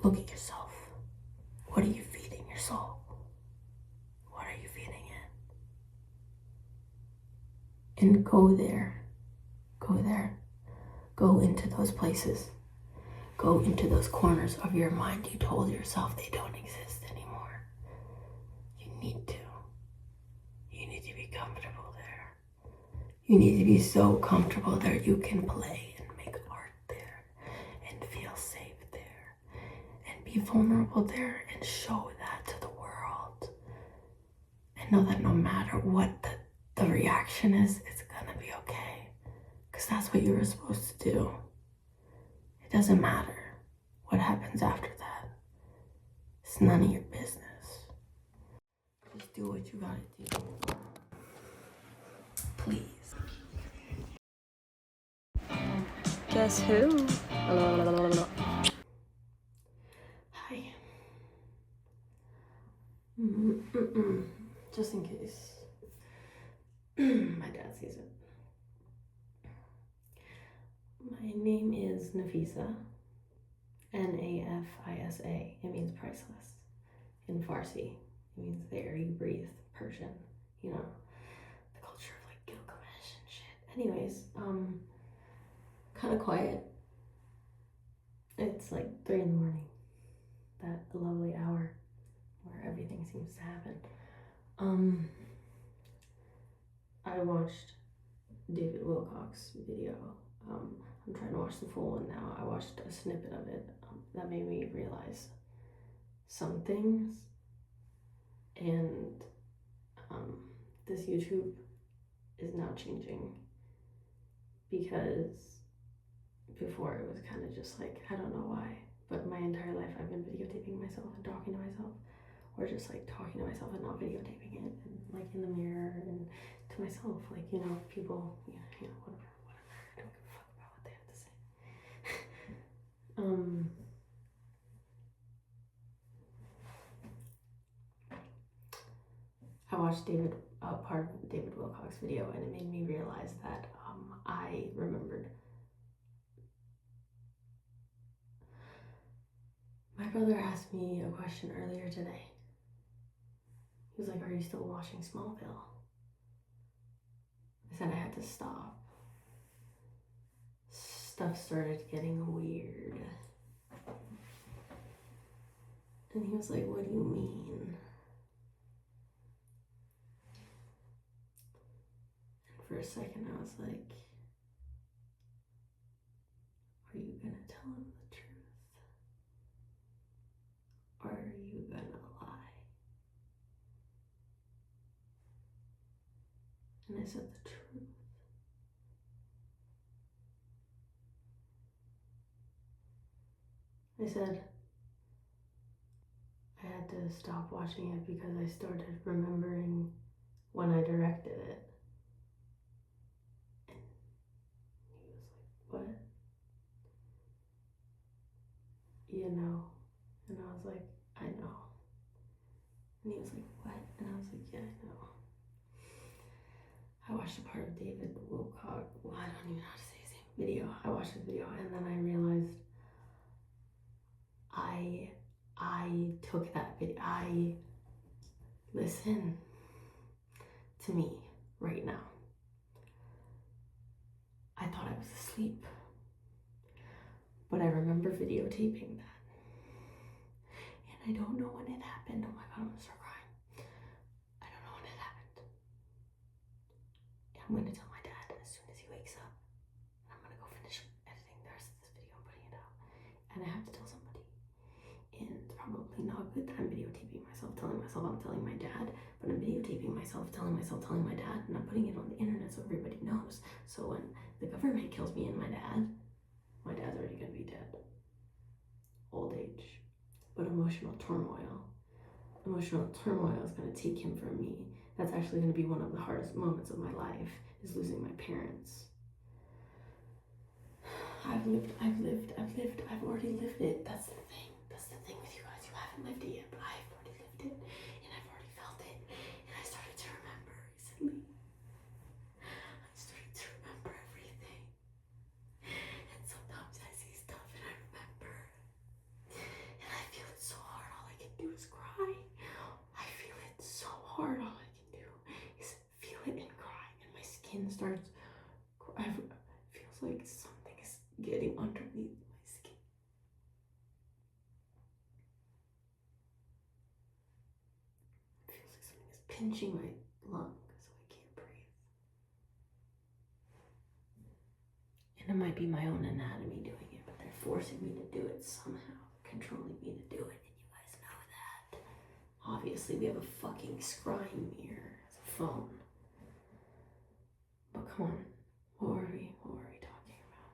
Look at yourself. What are you feeding your soul? What are you feeding it? And go there. Go there. Go into those places. Go into those corners of your mind you told yourself they don't exist anymore. You need to. You need to be comfortable there. You need to be so comfortable there you can play and make art there and feel safe there and be vulnerable there and show that to the world. And know that no matter what the reaction is, it's gonna be okay. Because that's what you were supposed to do. It doesn't matter what happens after that. It's none of your business. Just do what you gotta do. Please. Guess who? Hi. Just in case my dad sees it. My name is Nafisa. Nafisa. It means priceless. In Farsi, it means the air you breathe. Persian, you know, the culture of like Gilgamesh and shit. Anyways, kind of quiet. It's like 3 a.m, that lovely hour where everything seems to happen. I watched David Wilcock's video. I'm trying to watch the full one now. I watched a snippet of it that made me realize some things. And this YouTube is now changing, because before it was kind of just like, I don't know why, but my entire life I've been videotaping myself and talking to myself, or just like talking to myself and not videotaping it, and like in the mirror and to myself, like, you know, people, you know, whatever, I don't give a fuck about what they have to say. I watched part of David Wilcock's video, and it made me realize that I remembered my brother asked me a question earlier today. He was like, "Are you still watching Smallville?" I said I had to stop. Stuff started getting weird. And he was like, "What do you mean?" And for a second I was like, are you gonna tell him the truth? Or are you gonna lie? And I said the truth. I said I had to stop watching it because I started remembering when I directed it. And he was like, "What?" You know? And I was like, "I know." And he was like, "What?" And I was like, "Yeah, I know." I watched a part of David Wilcock. Well, I don't even know how to say his name. Video. I watched his video, and then I realized I took that video. Listen to me right now. I thought I was asleep, but I remember videotaping that. And I don't know when it happened. Oh my God, I'm gonna start crying. I don't know when it happened. I'm gonna tell my dad as soon as he wakes up. I'm gonna go finish editing the rest of this video and putting it out. And I have to tell somebody. And it's probably not good that I'm videotaping myself, telling myself I'm telling my dad, but I'm videotaping myself, telling my dad, and I'm putting it on the internet so everybody knows. So when the government kills me and my dad's already gonna be dead. Old age. But emotional turmoil is gonna take him from me. That's actually gonna be one of the hardest moments of my life, is losing my parents. I've already lived it. That's the thing with you guys. You haven't lived it yet, but I've already lived it, and I've already felt it, and I started to remember recently. I started to remember everything, and sometimes I see stuff and I remember, and I starts, it feels like something is getting underneath my skin. It feels like something is pinching my lung so I can't breathe. And it might be my own anatomy doing it, but they're forcing me to do it somehow, controlling me to do it, and you guys know that. Obviously, we have a fucking scrying mirror as a phone. But come on, what were we talking about?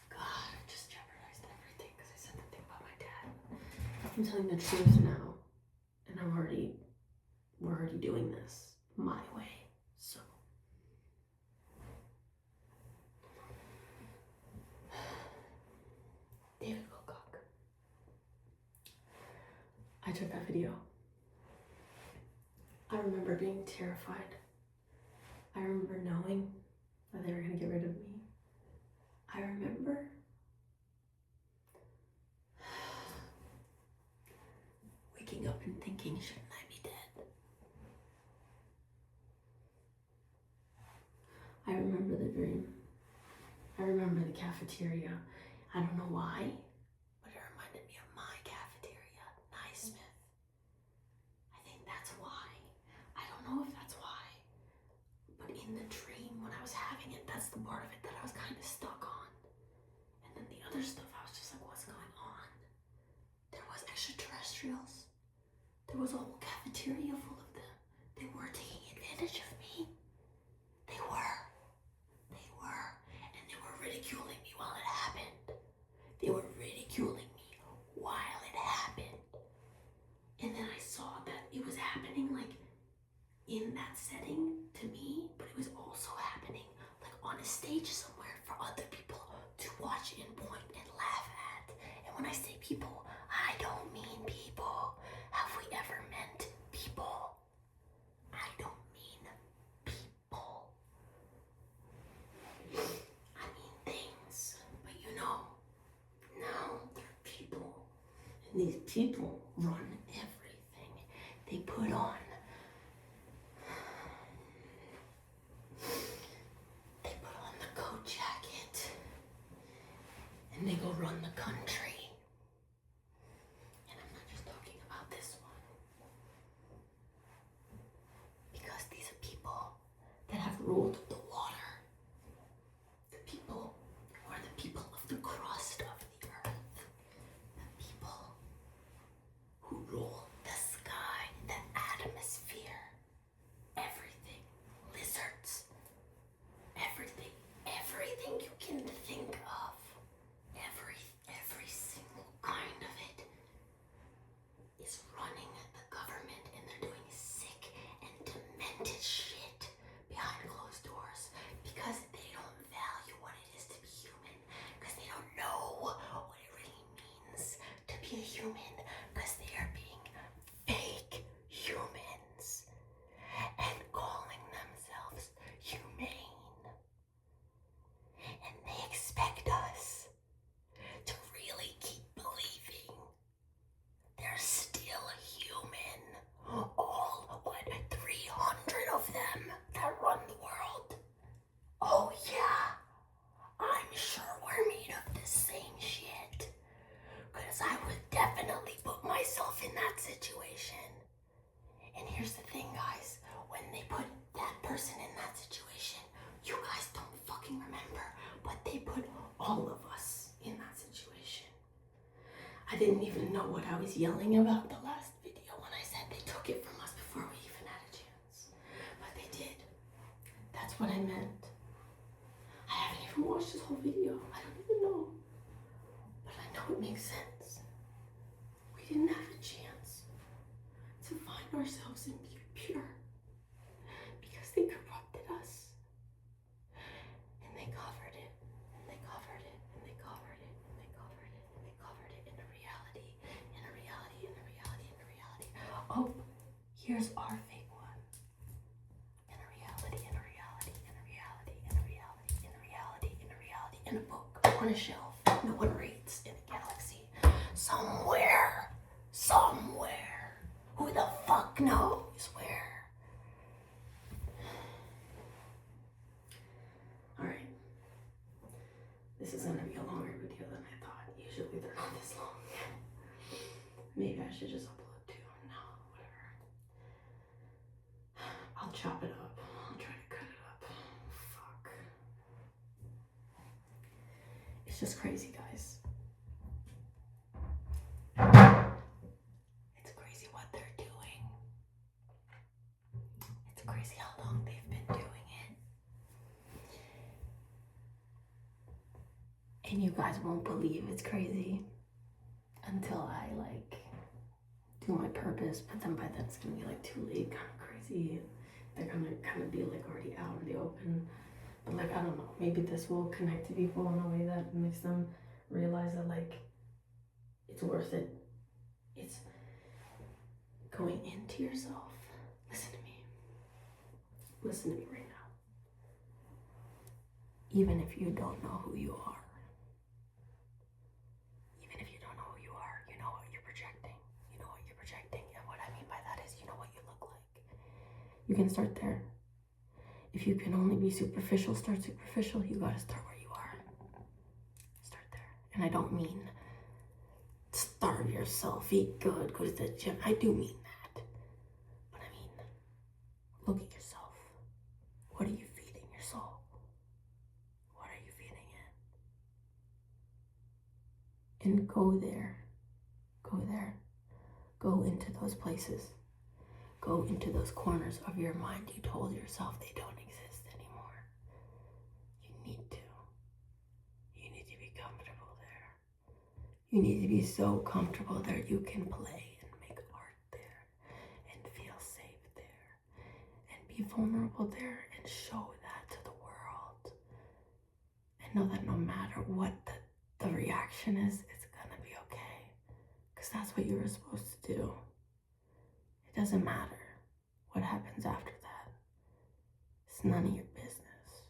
God, I just jeopardized everything because I said that thing about my dad. I'm telling the truth now, and we're already doing this my way, so. David Wilcock. I took that video. I remember being terrified. I remember knowing that they were going to get rid of me. I remember waking up and thinking, shouldn't I be dead? I remember the dream. I remember the cafeteria. I don't know why, but it reminded me of my cafeteria, Naismith. I think that's why. I don't know if that's why. But in the dream, when I was having it, that's the part of it that I was kind of stuck on. And then the other stuff, I was just like, what's going on? There was extraterrestrials. There was a whole cafeteria full of them. They were taking advantage of me. They were. And they were ridiculing me while it happened. They were ridiculing me while it happened. And then I saw that it was happening like in that setting to me, but it was also happening like on a stage somewhere for other people to watch and point and laugh at. And when I say people, I don't mean people. Have we ever meant people? I don't mean people. I mean things. But you know, now they're people. And these people run everything. They put on the coat jacket and they go run the country. And I'm not just talking about this one. Because these are people that have ruled the water. The people who are the people of the crust of the earth. The people who rule the sky, the atmosphere, everything, lizards, everything you can think of, every single kind of it is running the government, and they're doing sick and demented shit behind closed doors because they don't value what it is to be human, because they don't know what it really means to be a human, because they are being fake humans and calling themselves humane. And they expect us to really keep believing they're still human. All, 300 of them that run the world. Oh yeah, I'm sure we're made of the same shit. Because I would definitely put myself in that situation. And here's the thing, guys. When they put that person in that situation, you guys don't fucking remember, but they put all of us in that situation. I didn't even know what I was yelling about the last video when I said they took it from us before we even had a chance. But they did. That's what I meant. I haven't even watched this whole video. I don't even know. But I know it makes sense. We didn't have a chance to find ourselves and be pure because they corrupted us. And they covered it, and they covered it, and they covered it, and they covered it, and they covered it in a reality, in a reality, in a reality, in a reality. Oh, here's our fake one. In a reality, in a reality, in a reality, in a reality, in a reality, in a reality, in a book, on a shelf, no one reads, in a galaxy. Somewhere. Who the fuck knows where? Maybe I should just upload too. No, whatever. I'll chop it up. I'll try to cut it up. Fuck. It's just crazy, guys. It's crazy what they're doing. It's crazy how long they've been doing it. And you guys won't believe it's crazy until I do my purpose, but then by then it's gonna be too late, kind of crazy. They're gonna kind of be already out in the open. But I don't know, maybe this will connect to people in a way that makes them realize that it's worth it. It's going into yourself. Listen to me. Listen to me right now. Even if you don't know who you are, you know what you're projecting. You know what you're projecting. And what I mean by that is you know what you look like. You can start there. If you can only be superficial, start superficial. You gotta start where you are. Start there. And I don't mean starve yourself, eat good, go to the gym. I do mean that. But I mean, look at yourself. What are you feeding your soul? What are you feeding it? And go there. Go there. Go into those places. Go into those corners of your mind you told yourself they don't exist anymore. You need to. You need to be comfortable there. You need to be so comfortable there you can play and make art there and feel safe there and be vulnerable there and show that to the world. And know that no matter what the reaction is, it's gonna be okay. Because that's what you were supposed to do. It doesn't matter what happens after that. It's none of your business.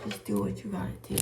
Just do what you gotta do.